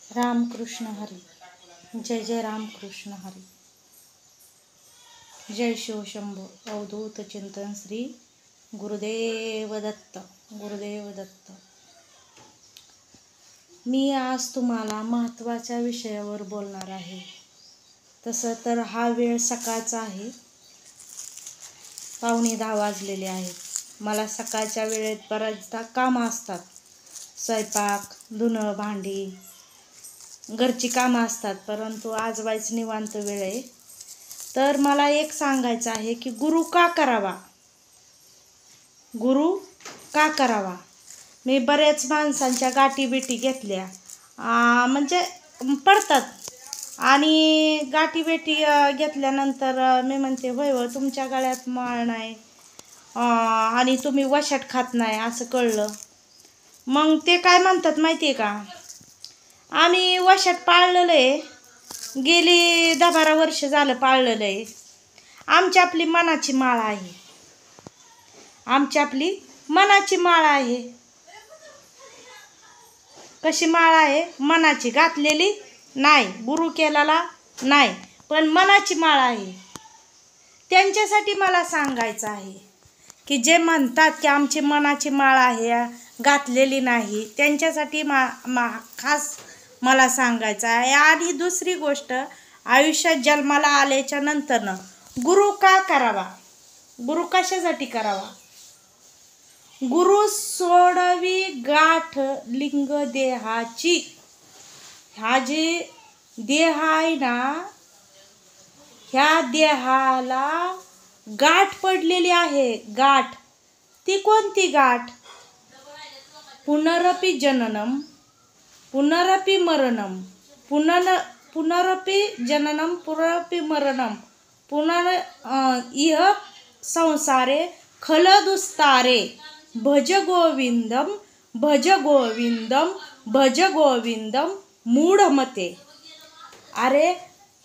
रामकृष्ण हरी. जय जय रामकृष्ण हरी. जय शिवशंभो. अवधूत चिंतन श्री गुरुदेव दत्त. गुरुदेव दत्त. मी आज तुम्हाला महत्त्वाच्या विषयावर बोलणार आहे. तसं तर हा वेळ सकाळचा आहे, 9:15 वाजलेले आहेत. मला सकाळच्या वेळेत बऱ्याचदा कामं असतात. स्वयंपाक, धुणं, भांडी, घरची कामं असतात. परंतु आज वाईच निवांत वेळ आहे. तर मला एक सांगायचं आहे की गुरु का करावा. गुरु का करावा. मी बऱ्याच माणसांच्या गाठीभेटी घेतल्या, म्हणजे पडतात. आणि गाठीभेटी घेतल्यानंतर मी म्हणते होय हो, तुमच्या गळ्यात माळ नाही आणि तुम्ही वशाट खात नाही असं कळलं. मग ते काय म्हणतात माहिती आहे का, आम्ही वशाट पाळलेलं आहे, गेली 10-12 वर्ष झालं पाळलेलं आहे. आमची आपली मनाची माळ आहे. आमची आपली मनाची माळ आहे. कशी माळ आहे. मनाची, घातलेली नाही, गुरु केलेला नाही, पण मनाची माळ आहे. त्यांच्यासाठी मला सांगायचं आहे की जे म्हणतात की आमची मनाची माळ आहे, घातलेली नाही, त्यांच्यासाठी खास मला सांगायचं आहे. आणि दुसरी गोष्ट, आयुष्यात जन्माला आल्याच्या नंतरनं गुरु का करावा. गुरु कशासाठी करावा. गुरु सोडवी गाठ लिंग देहाची. हा जे देह आहे ना, ह्या देहाला गाठ पडलेली आहे. गाठ ती कोणती गाठ. पुनरपि जननम पुनरपि मरणम पुनरपि जननम पुनरपि मरणम इह संसारे खलदुस्तारे भज गोविंदम भज गोविंदम भज गोविंदम मूढमते. अरे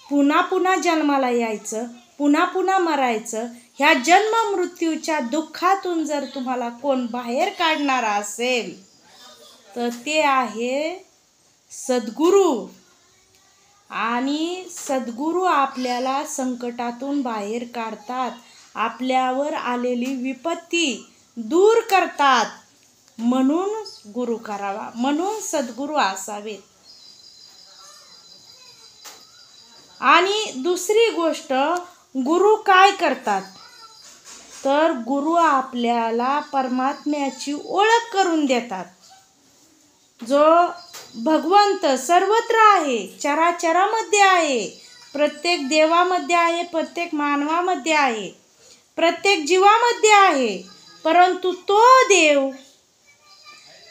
पुन्हा पुन्हा जन्माला यायचं, पुन्हा पुन्हा मरायचं. ह्या जन्म मृत्यूच्या दुःखातून जर तुम्हाला कोण बाहेर काढणारा असेल तर ते आहे सद्गुरू. आणि सद्गुरू आपल्याला संकटातून बाहेर काढतात, आपल्यावर आलेली विपत्ती दूर करतात. म्हणून गुरु करावा, म्हणून सद्गुरू असावेत. आणि दुसरी गोष्ट, गुरु काय करतात तर गुरु आपल्याला परमात्म्याची ओळख करून देतात. जो भगवंत सर्वत्र आहे, चराचरामध्ये आहे, प्रत्येक देवामध्ये आहे, प्रत्येक मानवामध्ये आहे, प्रत्येक जीवामध्ये आहे. परंतु तो देव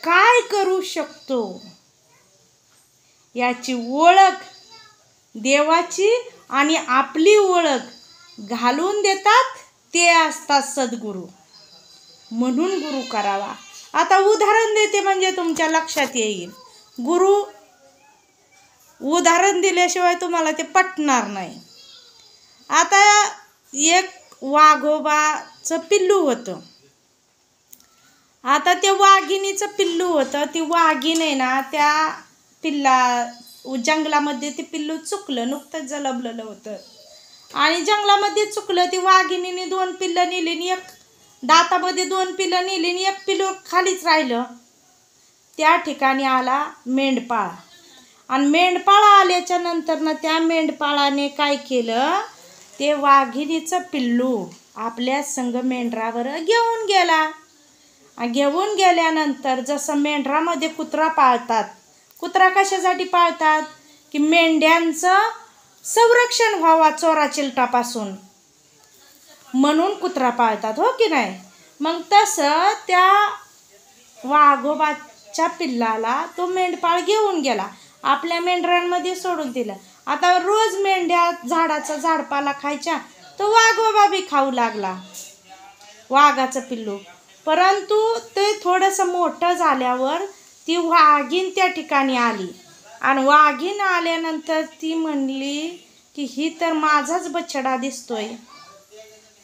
काय करू शकतो याची ओळख, देवाची आणि आपली ओळख घालून देतात ते असतात सद्गुरू. म्हणून गुरु करावा. आता उदाहरण देते म्हणजे तुमच्या लक्षात येईल. गुरु उदाहरण दिल्याशिवाय तुम्हाला ते पटणार नाही. आता एक वाघोबाचं पिल्लू होतं. आता ते वाघिणीचं पिल्लू होतं. ती वाघीण आहे ना, त्या जंगलामध्ये ते पिल्लू चुकलं, नुकतंच जलबलेलं होतं. आणि जंगलामध्ये चुकलं. ती वाघिणीने 2 पिल्लं नेली आणि एक दातामध्ये 2 पिल्लं नेली आणि एक पिल्लू खालीच राहिलं. त्या ठिकाणी आला मेंढपाळ. आणि मेंढपाळ आल्याच्या नंतर त्या मेंढपाळाने काय केलं, ते वाघिणीचं पिल्लू आपल्या संग मेंढरावर घेऊन गेला. घेऊन गेल्यानंतर जसं मेंढरामध्ये कुत्रा पाळतात. कुत्रा कशासाठी पाळतात की मेंढ्यांचं संरक्षण व्हावा चोरा चिलटापासून, म्हणून कुत्रा पाळतात, हो की नाही. मग तसं त्या वाघोबाच्या पिल्लाला तो मेंढपाळ घेऊन गेला, आपल्या मेंढरांमध्ये सोडून दिलं. आता रोज मेंढ्या झाडाचा झाडपाला खायच्या, तो वाघोबा बी खाऊ लागला वाघाचं पिल्लू. परंतु ते थोडंसं मोठं झाल्यावर ती वाघीण त्या ठिकाणी आली. आणि वाघीण आल्यानंतर ती म्हणली की ही तर माझाच बछडा दिसतोय,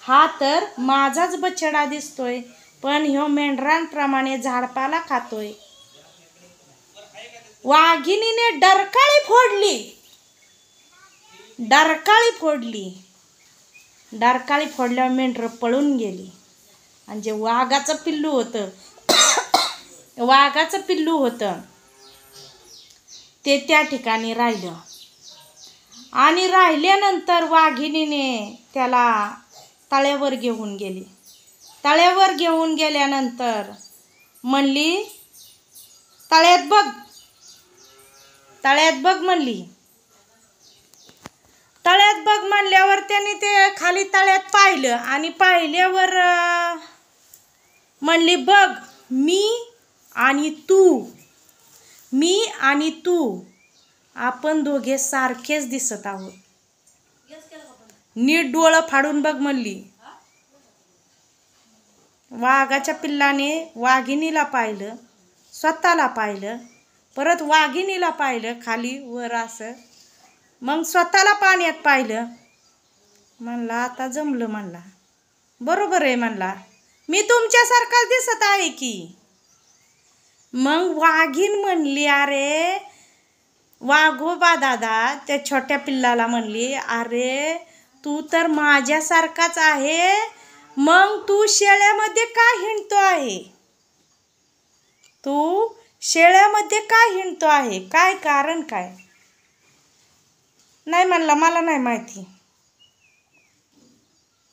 हा तर माझाच बछडा दिसतोय, पण ह्यो मेंढरांप्रमाणे झाडपाला खातोय. वाघिणीने डरकाळी फोडल्यावर मेंढरं पळून गेली. आणि जे वाघाचं पिल्लू होतं ते त्या ठिकाणी राहिलं. आणि राहिल्यानंतर वाघिणीने त्याला तळ्यावर घेऊन गेली. तळ्यावर घेऊन गेल्यानंतर म्हणली, तळ्यात बघ म्हणली. तळ्यात बघ म्हणल्यावर त्याने ते खाली तळ्यात पाहिलं आणि पाहिल्यावर म्हणली, बघ मी आणि तू आपण दोघे सारखेच दिसत आहोत. नीट डोळं फाडून बघ म्हणली. वाघाच्या पिल्लाने वाघिणीला पाहिलं, स्वतःला पाहिलं, परत वाघिणीला पाहिलं खाली वर असं, मग स्वतःला पाण्यात पाहिलं. म्हणला आता जमलं. म्हणला बरोबर आहे. म्हणला मी तुमच्यासारखाच दिसत आहे की. मग वाघीण म्हणली, अरे वाघोबा दादा त्या छोट्या पिल्लाला म्हणली, अरे तू तर माझ्यासारखाच आहे, मग तू शेळ्यामध्ये का हिंडतो आहे? तू शेळ्यामध्ये का हिंडतो आहे? काय कारण काय? नाही म्हणला, मला नाही माहिती.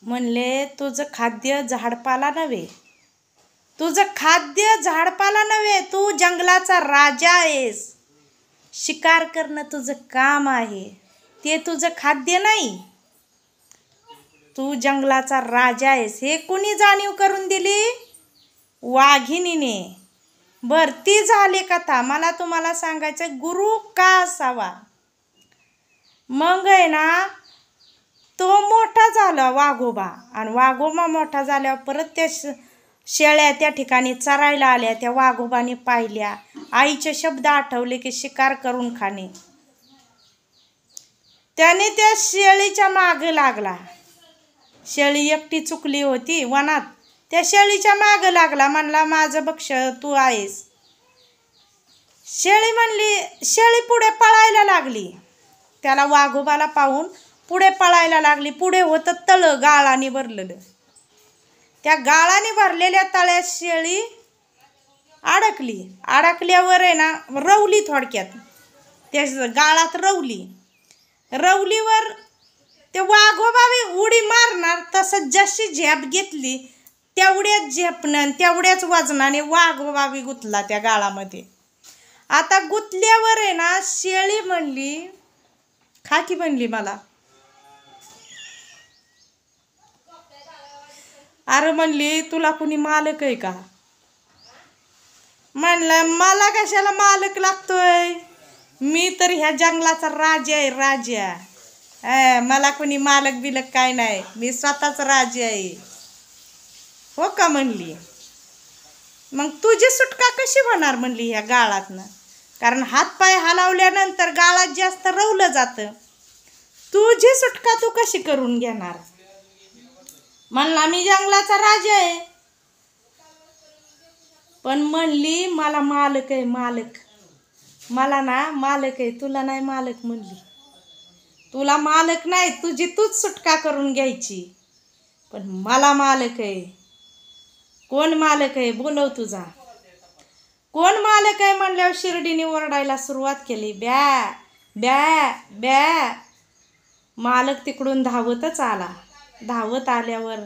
म्हणले तुझं खाद्य झाडपाला नव्हे, तू जंगलाचा राजा आहेस. शिकार करणं तुझं काम आहे, ते तुझं खाद्य नाही. तू जंगलाचा राजा आहेस. हे कुणी जाणीव करून दिली? वाघिणीने. बर ती झाली कथा. मला तुम्हाला सांगायचं गुरु का असावा. मग आहे ना, तो मोठा झाला वाघोबा. आणि वाघोबा मोठा झाल्यावर परत त्या शेळ्या त्या ठिकाणी चरायला आल्या. त्या वाघोबाने पाहिल्या. आईचे शब्द आठवले की शिकार करून खाणे. त्याने त्या शेळीच्या मागे लागला. शेळी एकटी चुकली होती वनात. त्या शेळीच्या मागे लागला. म्हणला माझं बक्ष तू आहेस. शेळी पुढे पळायला लागली. त्याला वाघोबाला पाहून पुढे पळायला लागली. पुढे होतं तळं गाळाने भरलेलं. त्या गाळाने भरलेल्या तळ्यात शेळी अडकल्यावर आहे ना, रवली. थोडक्यात त्या गाळात रवलीवर ते वाघोबा उडी मारणार तसं जशी झेप घेतली तेवढ्याच झेपणं तेवढ्याच वजनाने वाघोबा गुतला त्या गाळामध्ये. आता गुतल्यावर आहे ना, शेळी म्हणली, खाकी म्हणली मला. अरे म्हणली तुला कुणी मालक आहे का? म्हणलं मला कशाला मालक लागतोय, मी तर ह्या जंगलाचा राजा आहे, राजा. मला कुणी मालक बिलक काय नाही, मी स्वतःच राजा आहे. हो का म्हणली. मग तुझी सुटका कशी होणार म्हणली ह्या गाळातनं, कारण हातपाय हलवल्यानंतर गाळात जास्त रवलं जातं. तुझी सुटका तू कशी करून घेणार? म्हणला मी जंगलाचा राजा आहे. पण म्हणली मला मालक आहे, मालक. मला ना मालक आहे, तुला नाही मालक म्हणली. तुला मालक नाही, तुझी तूच सुटका करून घ्यायची. पण मला मालक आहे. कोण मालक आहे बोलव तुझा. कोण मालक आहे म्हणल्यावर शिर्डीने ओरडायला सुरुवात केली. ब्या ब्या ब्या. मालक तिकडून धावतच आला. धावत आल्यावर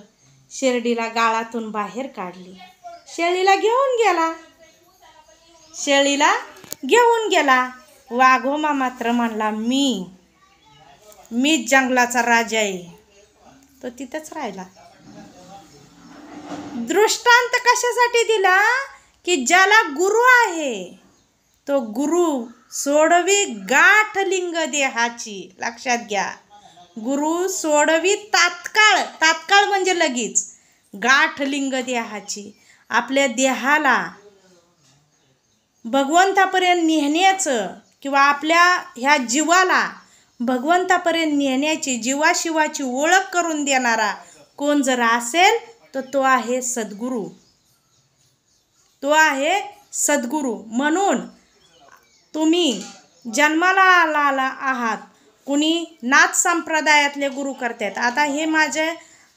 शिर्डीला गाळातून बाहेर काढली. शेळीला घेऊन गेला. वाघोबा मात्र म्हणला मीच जंगलाचा राजा आहे. तो तिथंच राहिला. दृष्टांत कशासाठी दिला की ज्याला गुरु आहे तो गुरु सोडवी गाठ लिंग देहाची. लक्षात घ्या, गुरु सोडवी तात्काळ म्हणजे लगेच गाठ लिंग देहाची. आपल्या देहाला भगवंतापर्यंत नेण्याचं किंवा आपल्या ह्या जीवाला भगवंतापर्यंत नेण्याची, जीवाशिवाची ओळख करून देणारा कोण जर असेल तर तो आहे सद्गुरू. म्हणून तुम्ही जन्माला आला आहात, कुणी नाथ संप्रदायातले गुरु करतात. आता हे माझे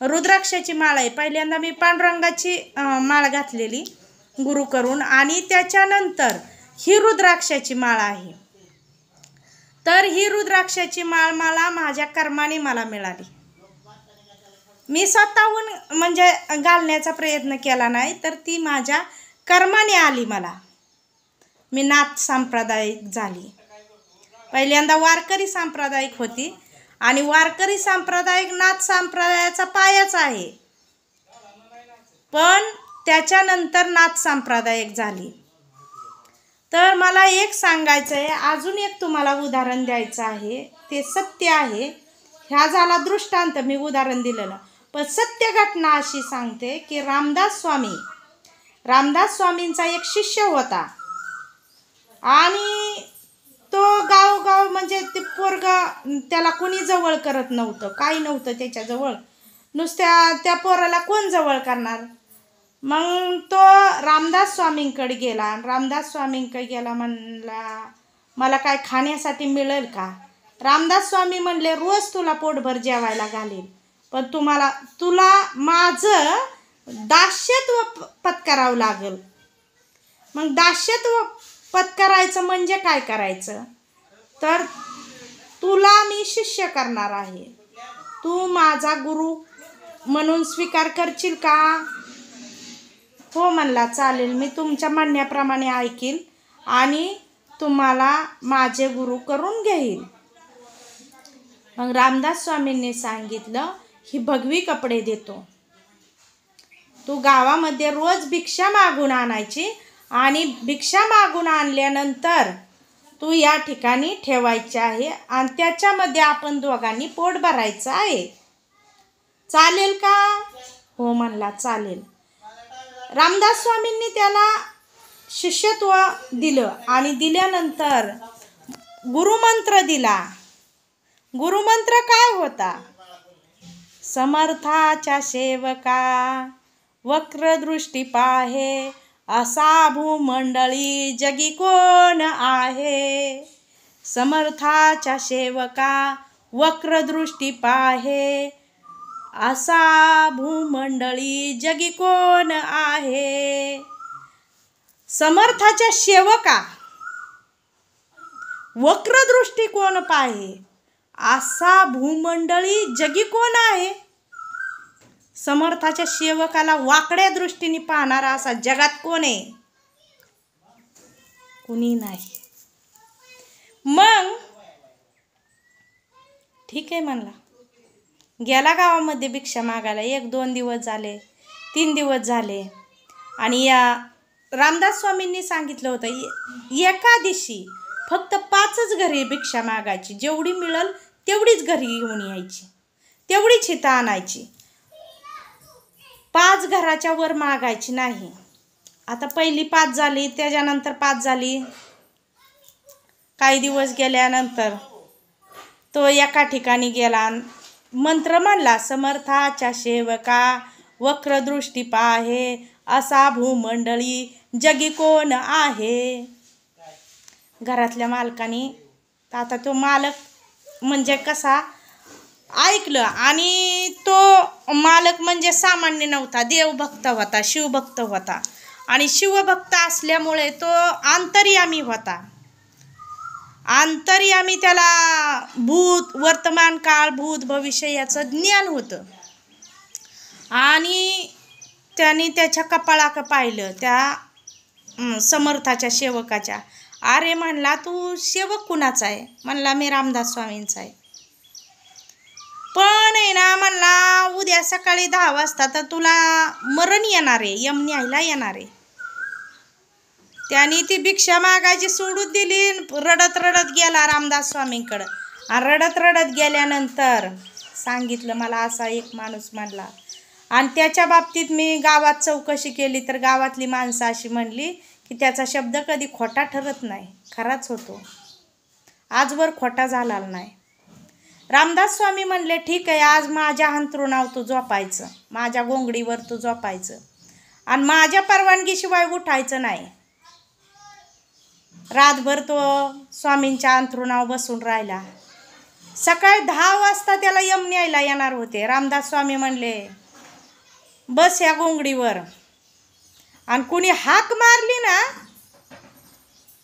रुद्राक्षाची माळ आहे. पहिल्यांदा मी पांडुरंगाची माळ घातलेली गुरु करून, आणि त्याच्यानंतर ही रुद्राक्षाची माळ आहे. तर ही रुद्राक्षाची माळ मला माझ्या कर्माने मला मिळाली. मी स्वतःहून म्हणजे घालण्याचा प्रयत्न केला नाही, तर ती माझ्या कर्माने आली मला. मी नाथ सांप्रदायिक झाली. पहिल्यांदा वारकरी सांप्रदायिक होती, आणि वारकरी सांप्रदायिक नाथ संप्रदायाचा पायाच आहे. पण त्याच्यानंतर नाथ सांप्रदायिक झाली. तर मला एक सांगायचं आहे, अजून एक तुम्हाला उदाहरण द्यायचं आहे. ते सत्य आहे. ह्या झाला दृष्टांत, मी उदाहरण दिलेलं. पण सत्य घटना अशी सांगते की रामदास स्वामींचा एक शिष्य होता, आणि तो गाव म्हणजे ते पोरगा, त्याला कोणी जवळ करत नव्हतं, काही नव्हतं त्याच्याजवळ. नुसत्या त्या पोराला कोण जवळ करणार. मग तो रामदास स्वामींकडे गेला. रामदास स्वामींकडे गेला, म्हणला मला काय खाण्यासाठी मिळेल का. रामदास स्वामी म्हणले रोज तुला पोटभर जेवायला घालेल, पण तुला माझं दास्यत्व पत्करावं लागेल. मग दास्यत्व पत्करायचं म्हणजे काय करायचं, तर तुला मी शिष्य करणार आहे, तू माझा गुरु म्हणून स्वीकार करशील का. हो म्हणला, चालेल, मी तुमच्या म्हणण्याप्रमाणे ऐकील आणि तुम्हाला माझे गुरु करून घेईल. मग रामदास स्वामींनी सांगितलं, ही भगवी कपडे देतो, तू गावामध्ये रोज भिक्षा मागून आणायची, आणि भिक्षा मागून आणल्यानंतर तू या ठिकाणी ठेवायची आहे, आणि त्याच्यामध्ये आपण दोघांनी पोट भरायचं आहे. चालेल का. हो म्हणला, चालेल. रामदास स्वामींनी त्याला शिष्यत्व दिलं, आणि दिल्यानंतर गुरुमंत्र दिला. गुरुमंत्र काय होता. समर्थाच्या सेवका वक्रदृष्टी पाहे, असा भूमंडळी जगी कोण आहे. समर्थाच्या सेवका वक्रदृष्टी पाहे, असा भूमंडळी जगी कोण आहे. समर्थाच्या सेवका वक्रदृष्टी कोण पाहे, असा भूमंडळी जगी कोण आहे. समर्थाच्या सेवकाला वाकड्या दृष्टीने पाहणारा असा जगात कोण आहे. कुणी नाही. मग ठीक आहे म्हणला. गेला गावामध्ये भिक्षा मागायला. 1-2 दिवस झाले, 3 दिवस झाले, आणि या रामदास स्वामींनी सांगितलं होतं एका दिवशी फक्त 5च घरी भिक्षा मागायची, जेवढी मिळेल तेवढीच घरी घेऊन यायची, तेवढीच हिता आणायची, 5 घराच्या वर मागायची नाही. आता पहिली 5 झाली, त्याच्यानंतर 5 झाली. काही दिवस गेल्यानंतर तो एका ठिकाणी गेला, मंत्र म्हणला, समर्थाच्या सेवका वक्रदृष्टी पाहे, असा भूमंडळी जगी कोण आहे. घरातल्या मालकाने, आता तो मालक म्हणजे कसा ऐकलं, आणि तो मालक म्हणजे सामान्य नव्हता, देवभक्त होता, शिवभक्त होता, आणि शिवभक्त असल्यामुळे तो अंतर्यामी होता. अंतर्यामी, त्याला भूत वर्तमान काळ भूत भविष्य याचं ज्ञान होतं. आणि त्याने त्याच्या कपाळाकडे पाहिलं, त्या समर्थाच्या सेवकाच्या. अरे म्हणला, तू सेवक कुणाचा आहे. म्हणला, मी रामदास स्वामींचा आहे. पण आहे ना म्हणला, उद्या सकाळी 10 वाजता तर तुला मरण येणार आहे, यम न्यायला येणार आहे. त्याने ती भिक्षा मागायची सोडून दिली, रडत रडत गेला रामदास स्वामींकडं. आणि रडत रडत गेल्यानंतर सांगितलं, मला असा एक माणूस म्हणला. आणि त्याच्या बाबतीत मी गावात चौकशी केली, तर गावातली माणसं अशी म्हणली की त्याचा शब्द कधी खोटा ठरत नाही, खराच होतो, आजवर खोटा झाला नाही. रामदास स्वामी म्हणले, ठीक आहे, आज माझ्या अंथरुणावर तू झोपायचं, माझ्या गोंगडीवर तू झोपायचं, आणि माझ्या परवानगीशिवाय उठायचं नाही. रातभर तो स्वामींच्या अंथरुणावर बसून राहिला. सकाळी 10 वाजता त्याला यम न्यायला येणार होते. रामदास स्वामी म्हणले बस या गोंगडीवर, आणि कुणी हाक मारली ना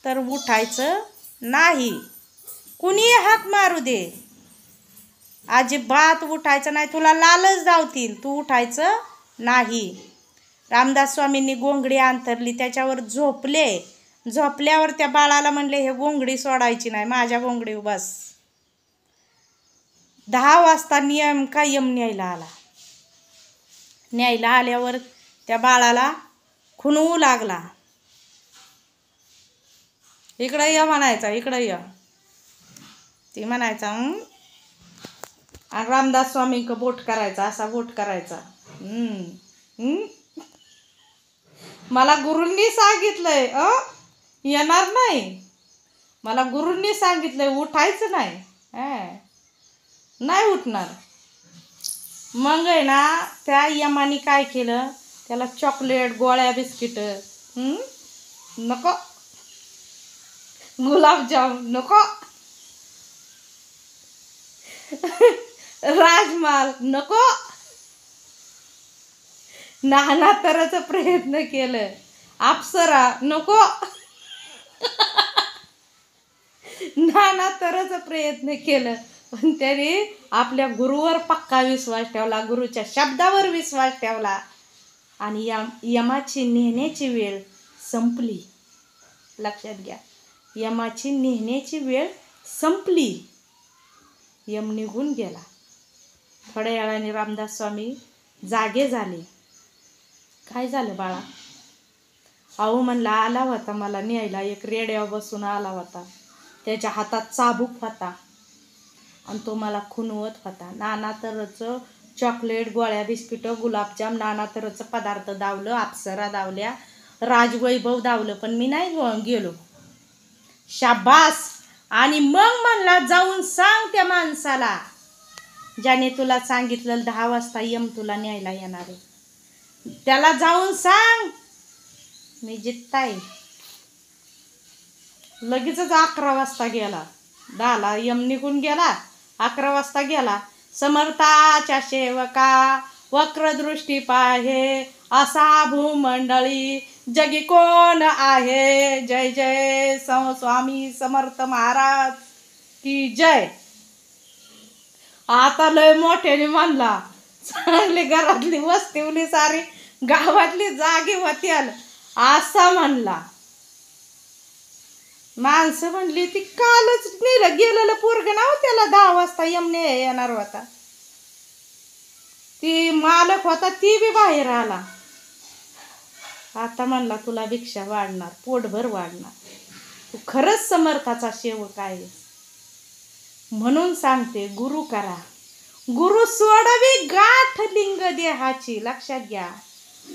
तर उठायचं नाही. कुणी हाक मारू दे, अजिबात उठायचं नाही. तुला लालच धावतील, तू उठायचं नाही. रामदास स्वामींनी गोंगडी अंथरली, त्याच्यावर झोपले. झोपल्यावर त्या बाळाला म्हणले हे गोंगडी सोडायची नाही, माझ्या गोंगडीवर बस. 10 वाजता नेमका यम न्यायला आला. न्यायला आल्यावर त्या बाळाला खुणवू लागला. इकडं ये म्हणायचा, इकडं ये. ती म्हणायचा आणि रामदास स्वामींक बोट करायचा, असा बोट करायचा. मला गुरूंनी सांगितलंय येणार नाही, मला गुरूंनी सांगितलंय उठायचं नाही. नाही उठणार. मग आहे ना त्या यमानी काय केलं, त्याला चॉकलेट, गोळ्या, बिस्किट नको, गुलाबजाम नको, राजमाल नको, नाना तऱ्हेचा प्रयत्न केलं. अप्सरा नको, नाना तऱ्हेचा प्रयत्न केलं, पण त्याने आपल्या गुरुवर पक्का विश्वास ठेवला, गुरुच्या शब्दावर विश्वास ठेवला. आणि यमाची नेण्याची वेळ संपली. लक्षात घ्या, यमाची नेण्याची वेळ संपली. यम निघून गेला. थोड्या वेळाने रामदास स्वामी जागे झाले. काय झालं बाळा? अहो म्हणला आला होता मला न्यायला, एक रेड्यावर बसून आला होता, त्याच्या हातात चाबूक होता आणि तो मला खुणवत होता. नाना तऱ्हेचं चॉकलेट, गोळ्या, बिस्किट, गुलाबजाम, नाना तऱ्हेचं पदार्थ दावलं, अप्सरा दावल्या, राजवैभव दावलं, पण मी नाही गेलो. शाबास. आणि मग म्हणला जाऊन सांग त्या माणसाला ज्याने तुला सांगितलं 10 वाजता यम तुला न्यायला येणार आहे, त्याला जाऊन सांग मी जित्ताय. लगेचच 11 वाजता गेला. 10ला यम निघून गेला, 11 वाजता गेला. समर्थाच्या सेवका वक्रदृष्टी पाहे, असा भूमंडळी जगी कोण आहे. जय जय स्वामी समर्थ महाराज की जय. आता लय मोठ्याने म्हणला, चांगली घरातली वस्तीवली सारी गावातली जागी होती असा म्हणला. माणसं म्हणली ती कालच नेलं गेलेलं पोरग ना त्याला 10 वाजता यमने येणार होता. ती मालक होता ती बी बाहेर आला. आता म्हणला तुला भिक्षा वाढणार, पोटभर वाढणार, तू खरंच समर्थाचा सेवक आहे. म्हणून सांगते गुरु करा, गुरु सोडवी गाठ लिंग देहाची. लक्षात घ्या,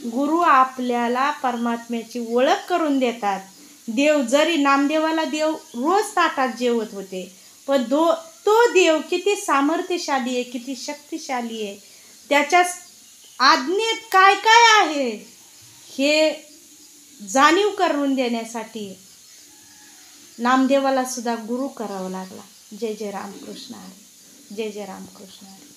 गुरु आपल्याला परमात्म्याची ओळख करून देतात. देव जरी नामदेवाला देव रोज ताटात जेवत होते, पण तो देव किती सामर्थ्यशाली आहे, किती शक्तिशाली आहे, त्याच्या आज्ञेत काय काय आहे हे जाणीव करून देण्यासाठी नामदेवाला सुद्धा गुरु करावा लागला. जय जय रामकृष्ण हरी. जय जय रामकृष्ण हरी.